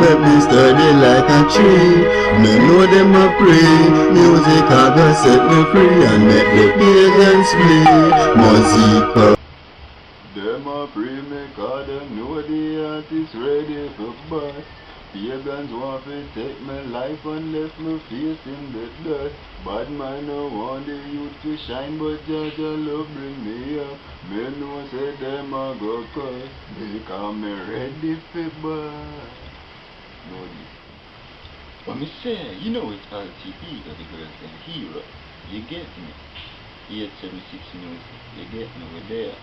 up be sturdy like a tree. Me know them a pray. Music a go set me free and make the pagans flee. Music. Them a pray me 'cause them know the artist ready for bust. Pagans want to take my life and left me face in the dust. Bad man no want the youth to shine, but Jaja love bring me up. Me know say them a go cuss, because me ready for bust. Know this. But me say, you know it's RTE that the girls can hero. You get me? 876 music, you get me? We're there.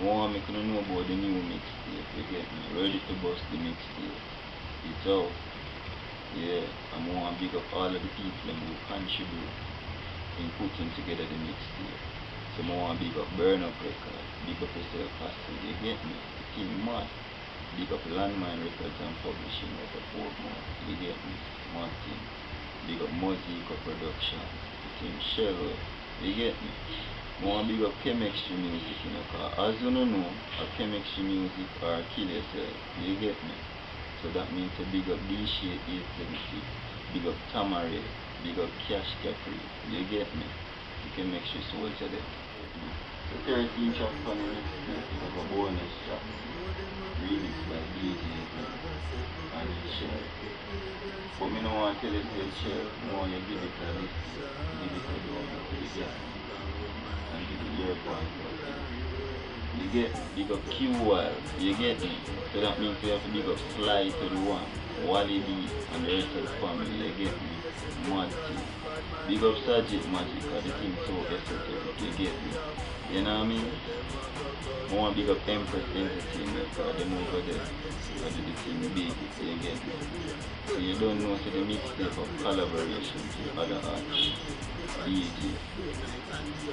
Want me to know about the new mixtape, you get me? Ready to bust the mixtape. It's out. Yeah, I'm want to big up all of the people who contribute in putting together the mixtape. So I want to big up Burn Up Records, big up yourself Pastor, you get me? The team mad. Big up Landmine Records and Publishing out of Portmore, you get me? One team. Big up Mozzico Production, the team Shell, you get me? I want to big up Chemistry Music, you know, because as you know, a Chemistry Music or kill yourself, you get me? So that means to big up D-Shade 870, big up Tamare, big up Cash Capri, you get me? You can make sure soldier them. The 13 track on the next is like a bonus track, remix by DJ and Shell. But me no want to tell you to Shell, no want you give it a listen, give it a download, you get me? And give it your point of view. You get me? Big up Q-Wild, you get me? So that means we have to big up Sly to the one, Wally D and the rest of the family, you get me? Mad team. Big up Sajid Magic, cause the thing so esoteric, you get me? You know what I mean? I want to big up Empress Entertainment, cause them over there, I do the thing big, you get me? So you don't know, so the mixtape of collaboration with other artists, DJ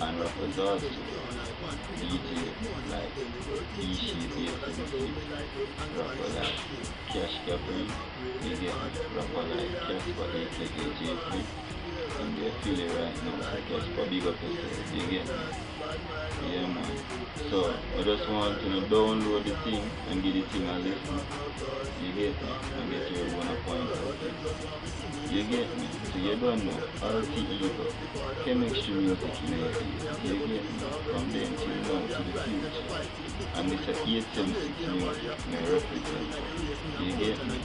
and rappers also. DJ like D-Shade 876, rapper like Cash Capri, you get me? Rapper like Casper aka J3, and they're feeling right now, so Casper big up yourself, you get me? Yeah man. So I just want to download the thing and give the thing a listen. You get me? And get your own point of view. You get me? So you don't know RTE Chemistry Music in your ear. You get me? From then till now to the future. And it's a 876 music may represent. You get me?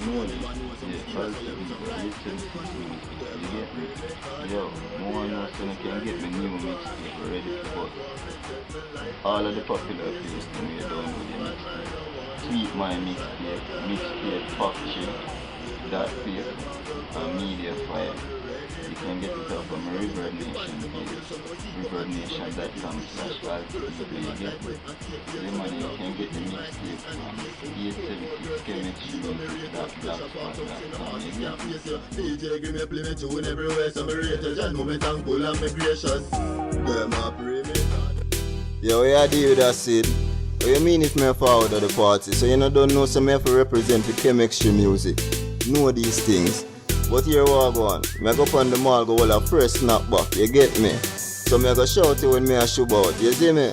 Know this. Yeah, RTE 876 music. You get me? Yo, no one knows when I can get me new mixtape ready to bust. All of the popular places when you download your mixtape. Tweet my mixtape factory, that place, and media fire. You can get it up on my Reverb Nation page, reverbnation.com/RTE, you get it. Then man, you can get the mixtape from 876 Chemistry Music.blogspot.com, you get it. DJ give me play me tune everywhere, so me rated and moment and cool and me gracious. Them a pray me. Yo, what you do with that, Sid? What you mean if me forward at the party? So you don't know, so me have to represent the Chemistry Music. Know these things. But here what I go on. Me go up on the mall, go all a fresh snapback, you get me? So me go shout you when me a shoot out, you see me?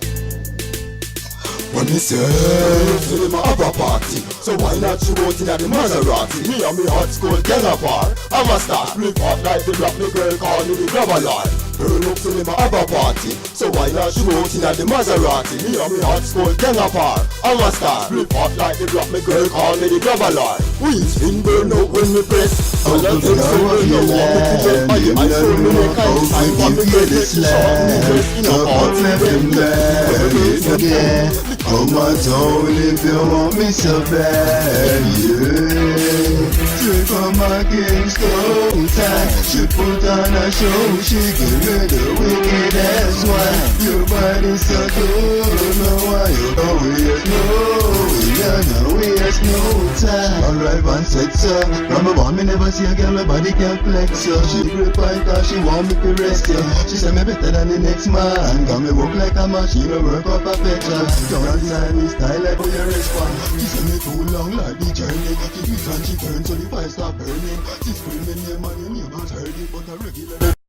When me say, to them have a party, so why not shoot out in the Maserati? Me and me hot school gang apart. I'm a star, flip up like the black me girl call me the grabber lord. Turn up to them have a party, so why not shoot out in the Maserati? Me and me hot school gang apart. I'm a star, flip up like the black me girl call me the grabber lord. We spin burn out when me press. All of them say burn out when me get my iPhone me make kind of time for me get it short. Me dress in a party when me come on town if you want me so bad, yeah. Straight from my Kingston time, she put on a show, she give me the wickedest one. Your body so good, no why you don't waste no waste no time. Alright, one sex up, from a bomb me never see a girl, my body can flex up. She grip right cause she want me to rest ya. She say me better than the next man, got me work like a machine, work up a picture. Time is style like how you respond. She say me too long like the journey. She twist and she turn so the fire stop burning. She screaming, yeah man, you not heard it, but a regular